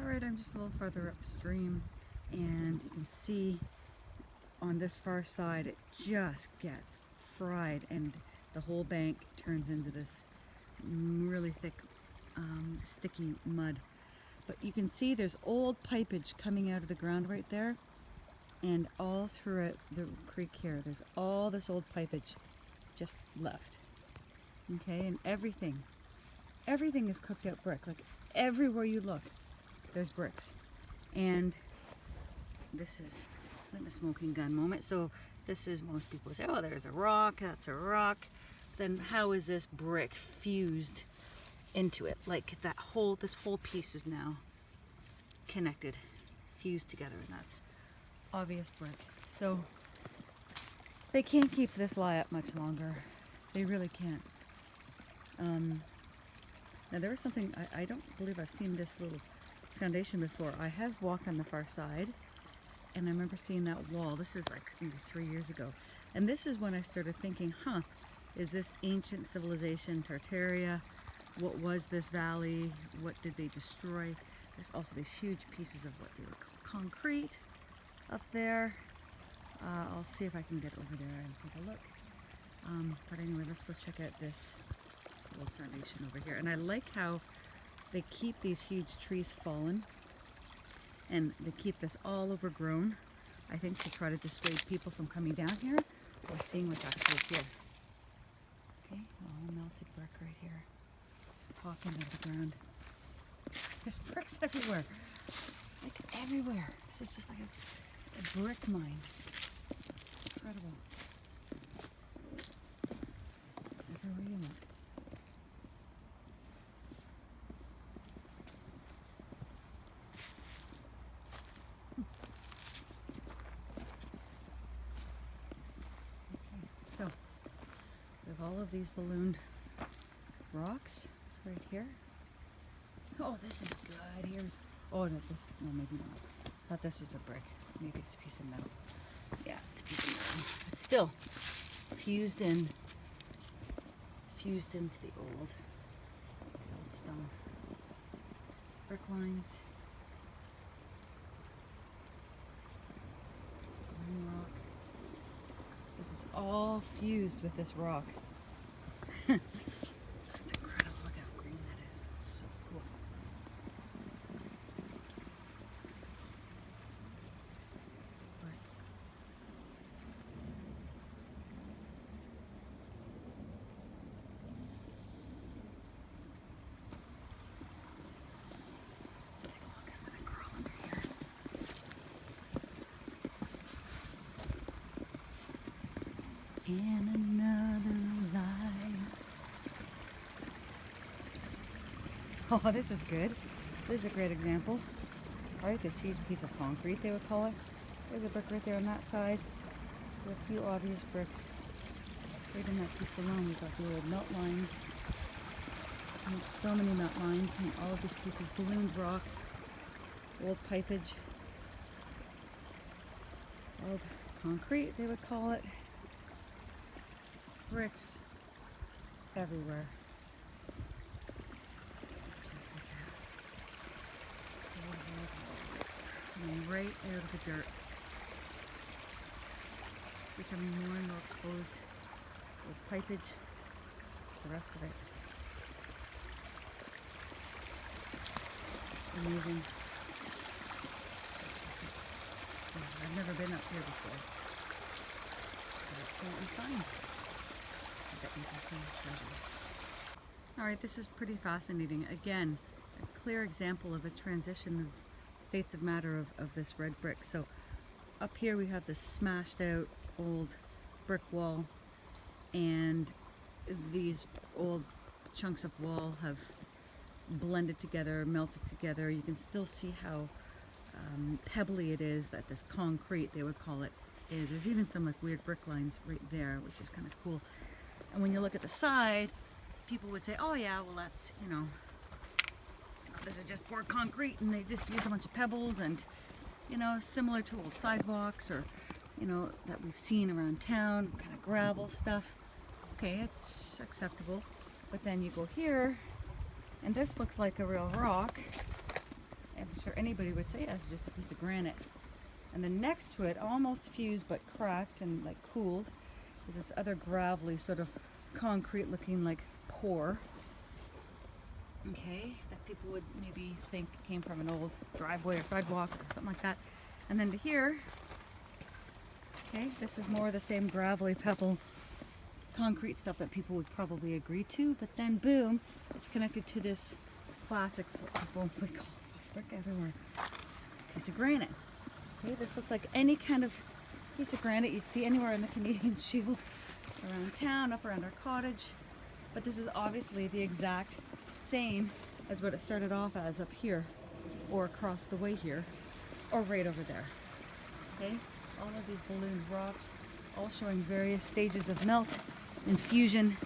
Alright, I'm just a little further upstream, and you can see on this far side it just gets fried, and the whole bank turns into this really thick sticky mud. But you can see there's old pipage coming out of the ground right there, and all through it, the creek here, there's all this old pipage just left. Okay, and everything is cooked out brick. Like everywhere you look, there's bricks. And this is like a smoking gun moment. So this is, most people say, oh, there's a rock, that's a rock. Then how is this brick fused into it? Like this whole piece is now connected, fused together, and that's obvious brick. So they can't keep this lie up much longer. They really can't. Now there was something, I don't believe I've seen this little foundation before. I have walked on the far side, and I remember seeing that wall. This is like maybe 3 years ago. And this is when I started thinking, is this ancient civilization, Tartaria? What was this valley? What did they destroy? There's also these huge pieces of what they would call concrete up there. I'll see if I can get over there and take a look. But anyway, let's go check out this little foundation over here. And I like how they keep these huge trees fallen, and they keep this all overgrown, I think to try to dissuade people from coming down here or seeing what's actually here. Okay, all melted brick right here. Just popping out of the ground. There's bricks everywhere. Like everywhere. This is just like a brick mine. Incredible. Everywhere you look. So, we have all of these ballooned rocks right here. Oh, this is good. Here's, oh no, maybe not. I thought this was a brick. Maybe it's a piece of metal. Yeah, it's a piece of metal. It's still fused into the old stone. Brick lines. Rock. This is all fused with this rock. That's incredible. Look how green that is. It's so cool. Let's take a look. I'm gonna crawl under here. And another line. Oh, this is good. This is a great example. All right, this huge piece of concrete, they would call it. There's a brick right there on that side. There are a few obvious bricks. Right in that piece alone, we've got the old melt lines. And so many melt lines, and all of these pieces, ballooned rock, old pipage, old concrete, they would call it. Bricks everywhere. Check this out. Coming right out of the dirt. Becoming more and more exposed with pipage. The rest of it. It's amazing. I've never been up here before. But it's what we find. Alright, this is pretty fascinating. Again, a clear example of a transition of states of matter of this red brick. So up here we have this smashed out old brick wall, and these old chunks of wall have blended together, melted together. You can still see how pebbly it is, that this concrete, they would call it, is. There's even some like weird brick lines right there, which is kind of cool. And when you look at the side, people would say, oh yeah, well that's, this is just poured concrete and they just use a bunch of pebbles and, similar to old sidewalks or, that we've seen around town, kind of gravel stuff. Okay, it's acceptable. But then you go here, and this looks like a real rock. It was sure anybody would say, yeah, it's just a piece of granite. And then next to it, almost fused but cracked and like cooled, is this other gravelly sort of concrete looking like pour. Okay, that people would maybe think came from an old driveway or sidewalk or something like that. And then to here, okay, this is more of the same gravelly pebble concrete stuff that people would probably agree to, but then boom, it's connected to this classic, what we call brick everywhere, piece of granite. Okay, this looks like any kind of piece of granite you'd see anywhere in the Canadian Shield, around town, up around our cottage. But this is obviously the exact same as what it started off as up here, or across the way here, or right over there. Okay, all of these ballooned rocks, all showing various stages of melt and fusion.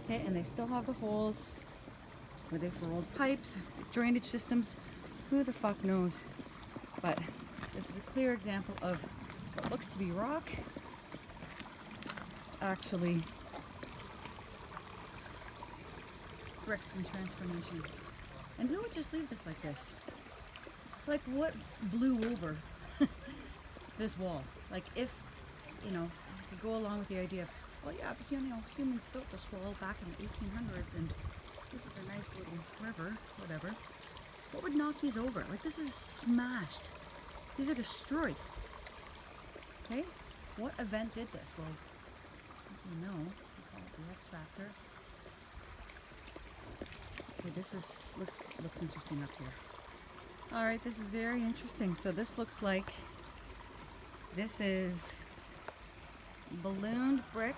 Okay, and they still have the holes. Were they for old pipes, drainage systems? Who the fuck knows? But this is a clear example of what looks to be rock, actually bricks in transformation. And who would just leave this like this? Like, what blew over this wall? Like, if, you know, to go along with the idea of, well, yeah, but you know, humans built this wall back in the 1800s, and this is a nice little river, whatever. What would knock these over? Like, this is smashed. These are destroyed. Okay? What event did this? Well, you know, we call it the X factor. Okay, this is looks interesting up here. All right, this is very interesting. So this looks like this is ballooned brick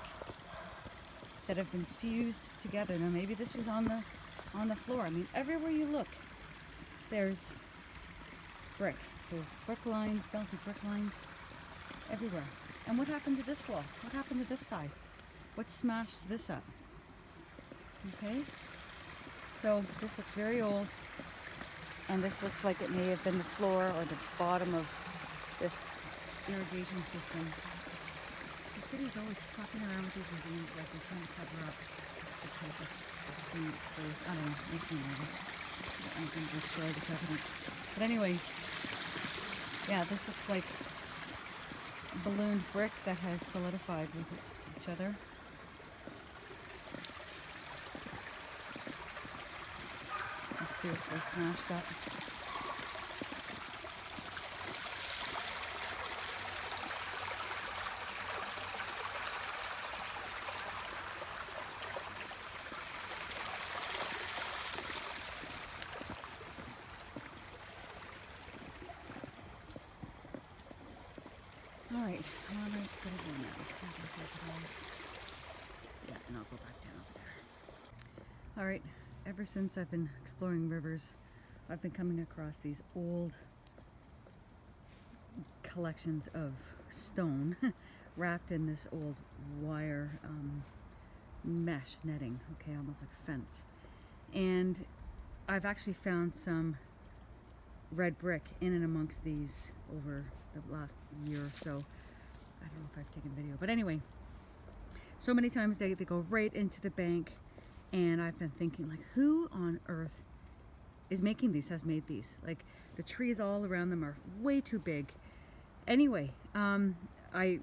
that have been fused together. Now maybe this was on the floor. I mean, everywhere you look, there's brick. There's brick lines, belted brick lines, everywhere. And what happened to this wall? What happened to this side? What smashed this up? Okay, so this looks very old, and this looks like it may have been the floor or the bottom of this irrigation system. The city's always fucking around with these ravines, like they're trying to cover up the type of being exposed. I don't know, it makes me nervous. I don't think we'll destroy this evidence. But anyway, yeah, this looks like ballooned brick that has solidified with each other. It's seriously smashed up. All right, what am I gonna do now? Yeah, and I'll go back down over there. All right, ever since I've been exploring rivers, I've been coming across these old collections of stone wrapped in this old wire mesh netting, okay, almost like a fence. And I've actually found some red brick in and amongst these over the last year or so. I don't know if I've taken video, but anyway, so many times they go right into the bank, and I've been thinking, like, who on earth is making these, has made these? Like, the trees all around them are way too big. Anyway, I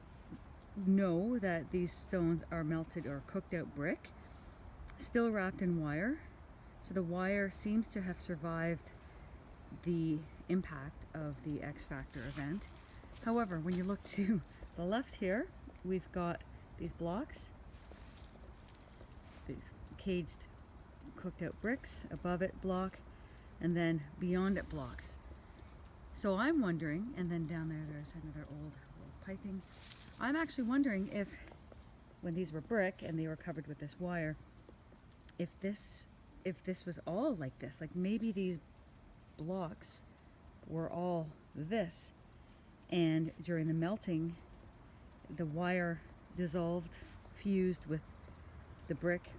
know that these stones are melted or cooked out brick, still wrapped in wire. So the wire seems to have survived the impact of the X Factor event. However, when you look to the left here, we've got these blocks, these caged cooked out bricks, above it block, and then beyond it block. So I'm wondering, and then down there there's another old piping. I'm actually wondering if, when these were brick and they were covered with this wire, if this was all like this, like maybe these blocks were all this, and during the melting the wire dissolved, fused with the brick,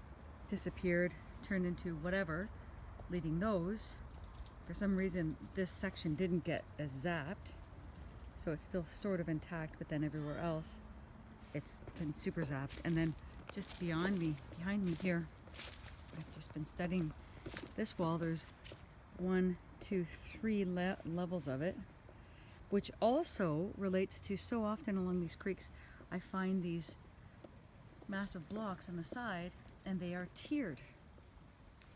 disappeared, turned into whatever, leaving those. For some reason this section didn't get as zapped, so it's still sort of intact, but then everywhere else it's been super zapped. And then just behind me here, I've just been studying this wall, there's one, two, three levels of it, which also relates to so often along these creeks, I find these massive blocks on the side and they are tiered.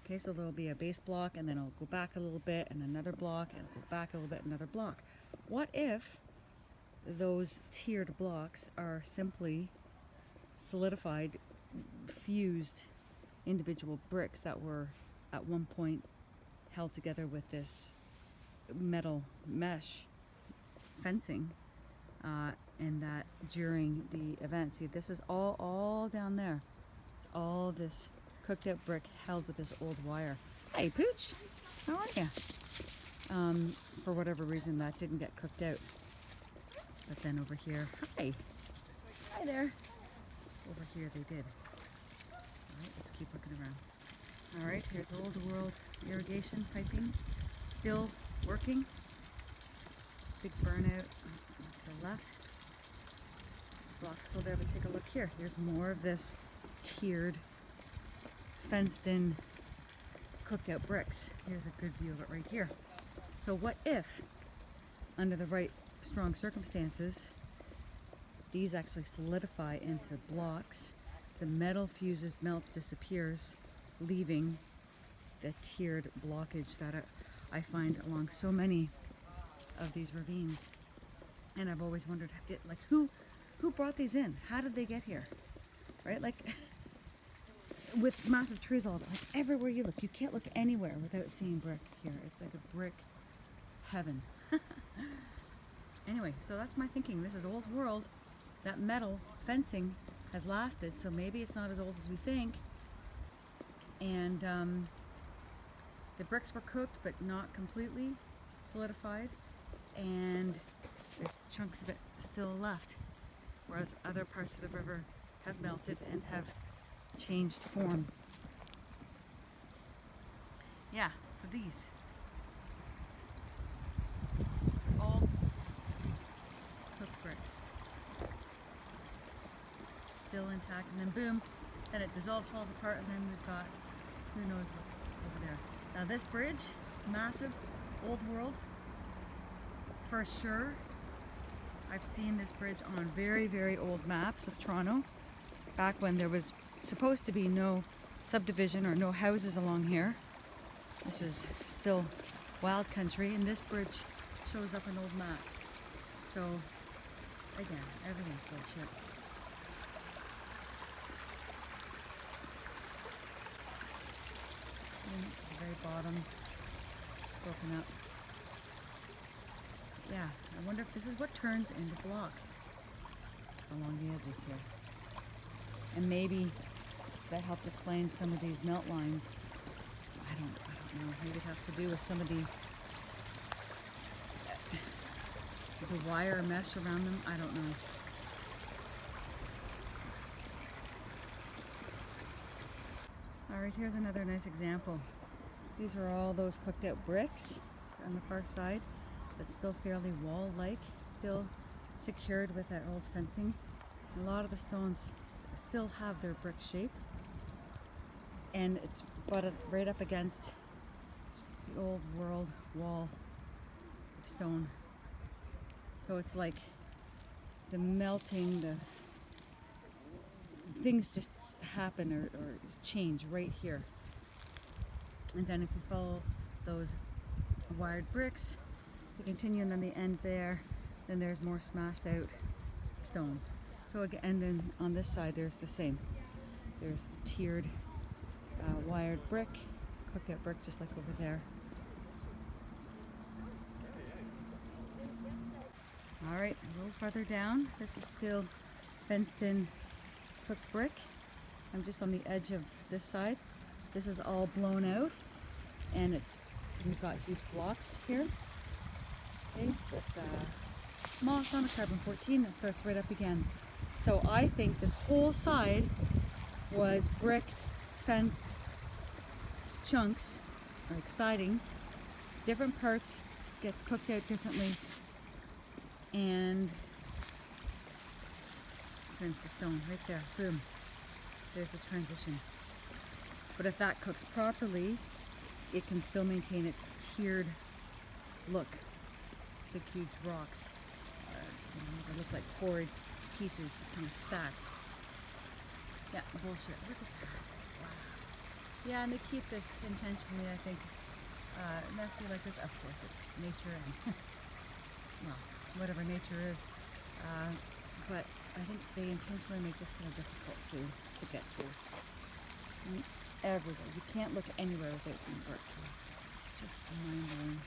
Okay, so there'll be a base block and then I'll go back a little bit and another block and go back a little bit, another block. What if those tiered blocks are simply solidified, fused individual bricks that were at one point held together with this metal mesh fencing, and that during the event, see, this is all down there. It's all this cooked out brick held with this old wire. Hey, Pooch, how are you? For whatever reason, that didn't get cooked out. But then over here, hi there. Over here they did. All right, let's keep looking around. All right, here's old world irrigation piping, still working. Big burnout to the left. Block's still there, but take a look here. Here's more of this tiered, fenced in, cooked out bricks. Here's a good view of it right here. So what if, under the right strong circumstances, these actually solidify into blocks, the metal fuses, melts, disappears, leaving the tiered blockage that I find along so many of these ravines. And I've always wondered, like, who brought these in? How did they get here? Right? Like, with massive trees all over, like everywhere you look, you can't look anywhere without seeing brick here. It's like a brick heaven. Anyway, so that's my thinking. This is old world. That metal fencing has lasted, so maybe it's not as old as we think. And the bricks were cooked, but not completely solidified. And there's chunks of it still left, whereas other parts of the river have melted and have changed form. Yeah, so these are all cooked bricks, still intact, and then boom, then it dissolves, falls apart, and then we've got who knows what over there. Now this bridge, massive, old world, for sure. I've seen this bridge on very, very old maps of Toronto, back when there was supposed to be no subdivision or no houses along here. This was still wild country, and this bridge shows up in old maps. So again, everything's bullshit. See, at the very bottom, broken up. Yeah, I wonder if this is what turns into block along the edges here. And maybe that helps explain some of these melt lines. I don't know. Maybe it has to do with some of the wire mesh around them. I don't know. All right, here's another nice example. These are all those cooked out bricks on the far side. It's still fairly wall-like, still secured with that old fencing. A lot of the stones still have their brick shape, and it's butted right up against the old world wall of stone. So it's like the melting, the things just happen or change right here. And then if you follow those wired bricks, you continue, and then the end there, then there's more smashed out stone. So again, and then on this side there's the same. There's tiered wired brick, cooked out brick, just like over there. All right, a little farther down, this is still fenced in cooked brick. I'm just on the edge of this side. This is all blown out, and we've got huge blocks here. Okay, with moss on a carbon-14 that starts right up again. So I think this whole side was bricked, fenced chunks, like siding. Different parts gets cooked out differently and turns to stone right there. Boom. There's the transition. But if that cooks properly, it can still maintain its tiered look. Big huge rocks. They look like quarried pieces kind of stacked. Yeah, bullshit. Look at that. Wow. Yeah, and they keep this intentionally, I think, messy like this. Of course, it's nature and, well, whatever nature is. But I think they intentionally make this kind of difficult to get to. And everywhere. You can't look anywhere without seeing birch. It's just mind-blowing.